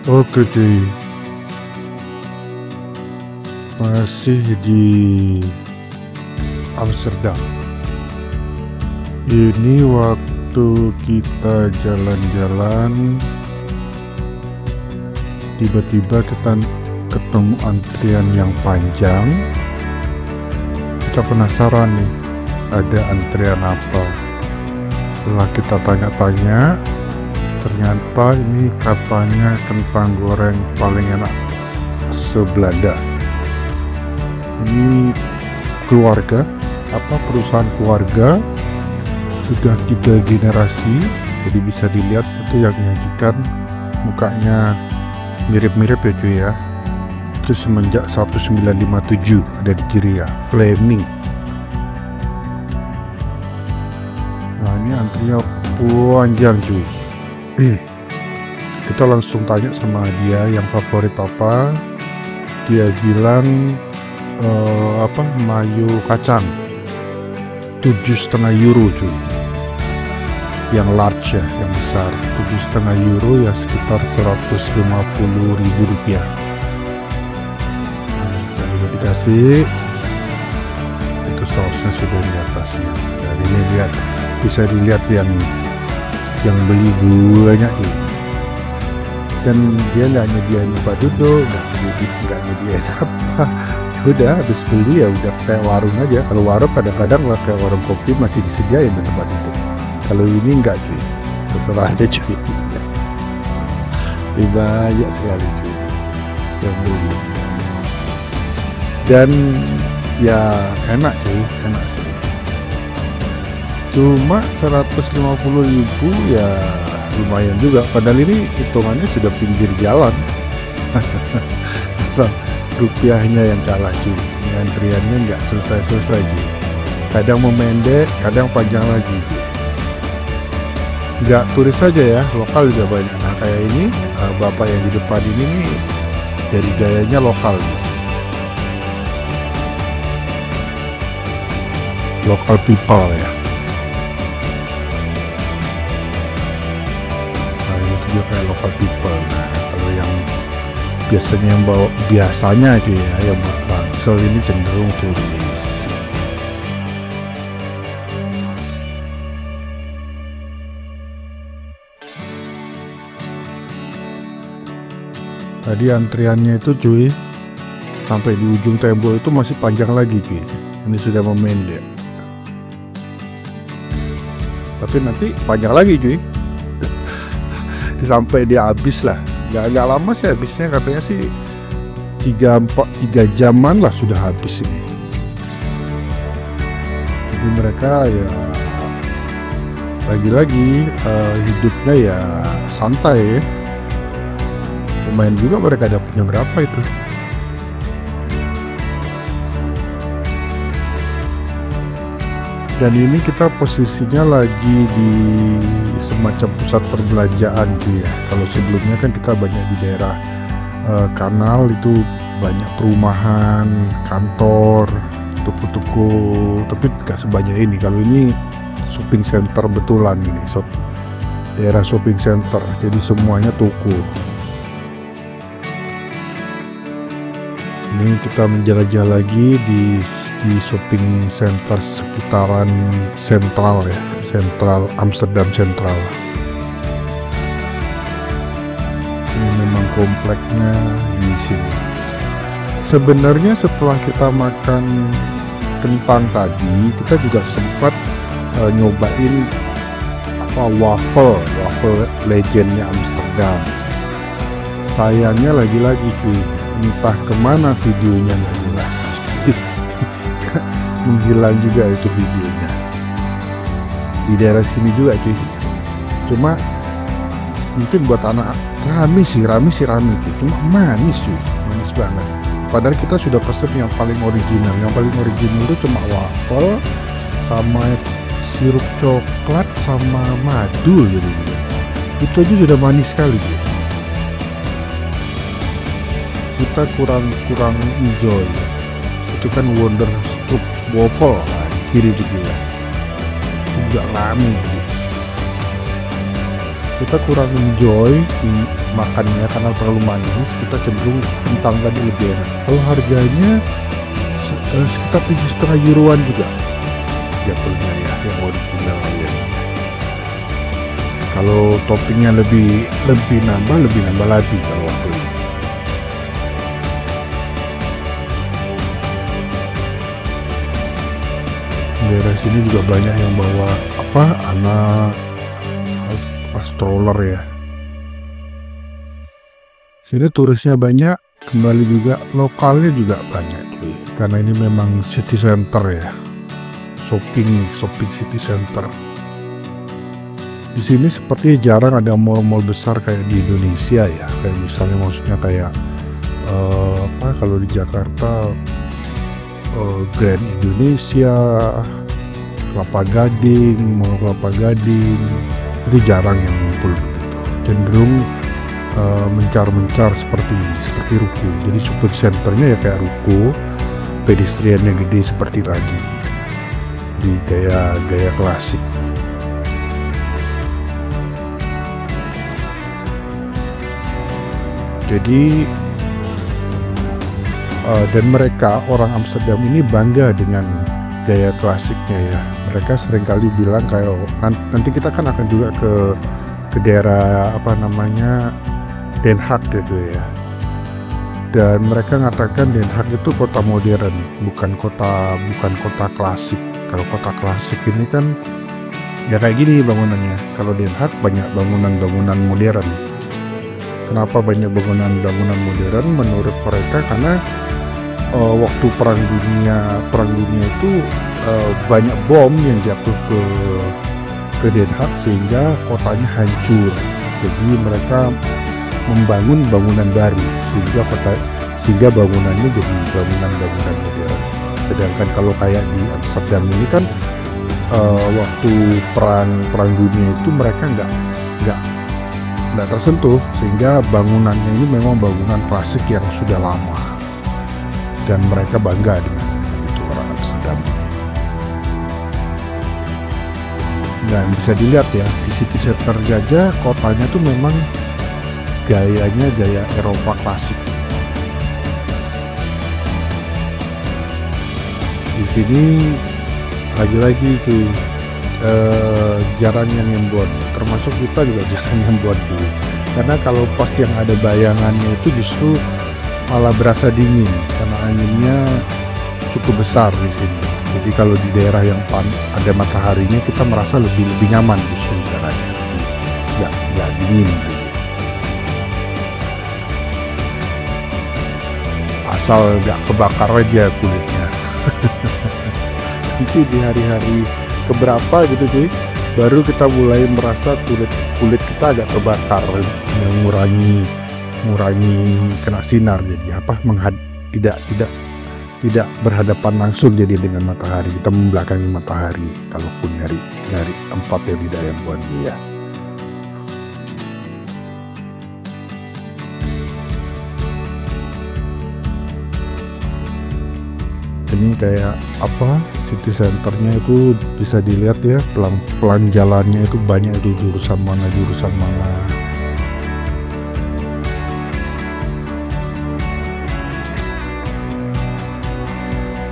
Oke cuy, masih di Amsterdam. Ini waktu kita jalan-jalan, tiba-tiba kita ketemu antrian yang panjang. Kita penasaran nih, ada antrian apa? Setelah kita tanya-tanya, ternyata ini katanya kentang goreng paling enak se-Belanda. Ini keluarga, perusahaan keluarga, sudah 3 generasi, jadi bisa dilihat itu yang menyajikan mukanya mirip-mirip ya cuy ya. Itu semenjak 1957 ada di kiri ya, Fleming. Nah ini antrinya panjang cuy. Kita langsung tanya sama dia yang favorit apa. Dia bilang mayo kacang 7,5 euro cuy, yang large ya, yang besar. 7,5 euro ya, sekitar 150.000 rupiah. Nah, udah dikasih itu sausnya sudah di atasnya. Dan ini lihat, bisa dilihat yang beli banyak tuh. Dan dia nggak nyediain tempat duduk, nggak nyediain apa. Udah habis beli ya udah kayak warung aja. Kalau warung kadang-kadang lah kayak warung kopi masih disediain tempat duduk. Kalau ini enggak cuy, terserah aja cuy. Ini banyak sekali cuy yang beli. Dan ya enak cuy, enak sih. Cuma 150.000 ya lumayan juga, padahal ini hitungannya sudah pinggir jalan. Rupiahnya yang kalah cuy, ini antriannya nggak selesai-selesai cuy. Kadang memendek, kadang panjang lagi cuy. Nggak turis saja ya, lokal juga banyak. Nah kayak ini bapak yang di depan ini nih, dari gayanya lokal cuy. Local people ya. Juga kayak local people. Nah kalau yang biasanya cuy ya, yang buat ransel ini cenderung turis. Tadi antriannya itu cuy sampai di ujung tembok itu masih panjang lagi cuy. Ini sudah memendek, tapi nanti panjang lagi cuy sampai dia habis lah. Nggak lama sih habisnya, katanya sih 3 jaman lah sudah habis ini. Jadi mereka ya lagi-lagi hidupnya ya santai ya. Lumayan juga mereka dapatnya berapa itu. Dan ini kita posisinya lagi di semacam pusat perbelanjaan cuy ya. Kalau sebelumnya kan kita banyak di daerah kanal, itu banyak perumahan, kantor, toko-toko, tapi nggak sebanyak ini. Kalau ini shopping center betulan ini, daerah shopping center, jadi semuanya toko. Ini kita menjelajah lagi di shopping center sekitaran sentral ya, sentral Amsterdam Sentral. Ini memang kompleknya di sini. Sebenarnya setelah kita makan kentang tadi, kita juga sempat nyobain waffle legendnya Amsterdam. Sayangnya lagi-lagi cuy, entah kemana videonya nggak jelas. Menghilang juga itu videonya. Di daerah sini juga cuy. Cuma mungkin buat anak rame sih cuy. Cuma manis cuy, manis banget. Padahal kita sudah pesen yang paling original. Yang paling original itu cuma waffle sama sirup coklat sama madu gitu. Itu aja sudah manis sekali cuy. Kita kurang enjoy. Itu kan Wonderstrup waffle kiri juga ya, juga rame gitu. Kita kurang enjoy makannya karena terlalu manis, kita cenderung kentang tadi lebih enak. Kalau harganya sekitar 7,5 euroan juga jatuhnya ya, yang original ya. Kalau toppingnya lebih nambah lagi kalau waffle ini. Daerah sini juga banyak yang bawa anak stroller ya. Sini turisnya banyak, kembali juga lokalnya juga banyak cuy. Karena ini memang city center ya, shopping city center. Di sini seperti jarang ada mall-mall besar kayak di Indonesia ya. Kayak misalnya maksudnya kayak kalau di Jakarta Grand Indonesia, Kelapa Gading, Mall Kelapa Gading, itu jarang yang ngumpul begitu. Cenderung mencar-mencar seperti ruko. Jadi shopping centernya ya kayak ruko, pedestriannya gede seperti tadi, di gaya klasik. Jadi dan mereka orang Amsterdam ini bangga dengan gaya klasiknya ya. Mereka seringkali bilang kayak nanti kita kan akan juga ke daerah Den Haag gitu ya. Dan mereka mengatakan Den Haag itu kota modern, bukan kota klasik. Kalau kota klasik ini kan ya kayak gini bangunannya. Kalau Den Haag banyak bangunan-bangunan modern. Kenapa banyak bangunan-bangunan modern menurut mereka? Karena waktu perang dunia itu banyak bom yang jatuh ke Den Haag sehingga kotanya hancur. Jadi mereka membangun bangunan baru sehingga bangunannya jadi bangunan modern. Sedangkan kalau kayak di Amsterdam ini kan waktu perang dunia itu mereka nggak tersentuh, sehingga bangunannya ini memang bangunan klasik yang sudah lama dan mereka bangga dengan itu orang Amsterdam. Dan bisa dilihat ya di city center Gajah, kotanya tuh memang gayanya gaya Eropa klasik. Di sini lagi-lagi tuh jarang yang buat, termasuk kita juga jarang yang buat dulu. Karena kalau pas yang ada bayangannya itu justru malah berasa dingin karena anginnya cukup besar di sini. Jadi kalau di daerah yang ada mataharinya kita merasa lebih nyaman justru udaranya, nggak dingin gitu. Asal nggak kebakar aja kulitnya. Nanti di hari-hari keberapa gitu cuy, baru kita mulai merasa kulit kita agak terbakar, mengurangi kena sinar, jadi tidak berhadapan langsung jadi dengan matahari, kita membelakangi matahari kalaupun nyari tempat yang tidak yang buat dia. Ini kayak city centernya itu bisa dilihat ya, pelan jalannya itu banyak itu jurusan mana.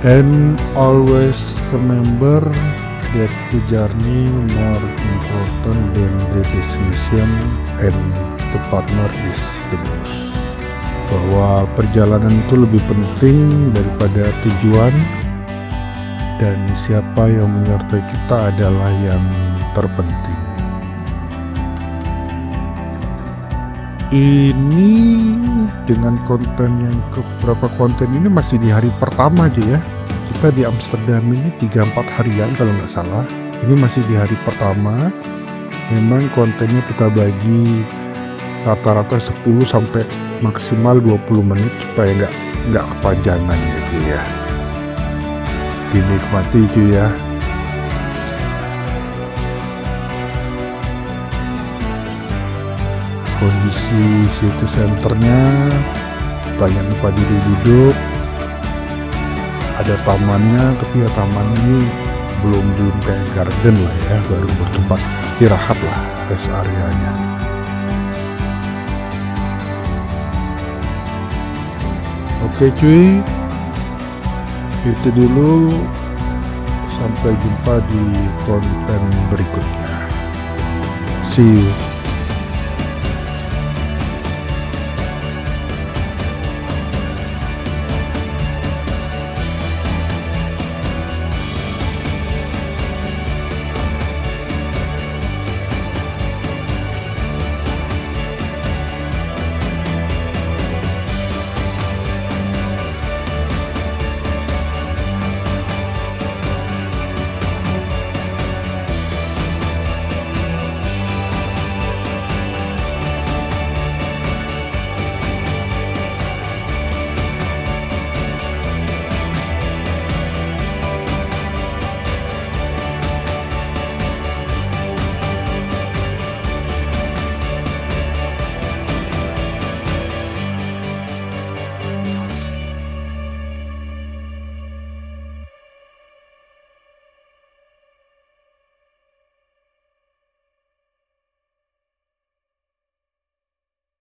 And always remember that the journey more important than the destination and the partner is the most. Bahwa perjalanan itu lebih penting daripada tujuan, dan siapa yang menyertai kita adalah yang terpenting. Ini dengan konten yang beberapa konten ini masih di hari pertama aja ya. Kita di Amsterdam ini 3-4 harian kalau nggak salah. Ini masih di hari pertama. Memang kontennya kita bagi rata-rata 10 sampai maksimal 20 menit supaya nggak kepanjangan gitu ya. Dinikmati itu ya. Kondisi city centernya banyak tempat duduk, ada tamannya, tapi ya taman ini belum kayak garden lah ya, baru bertempat istirahat lah, rest areanya. Oke cuy, itu dulu, sampai jumpa di konten berikutnya. See you.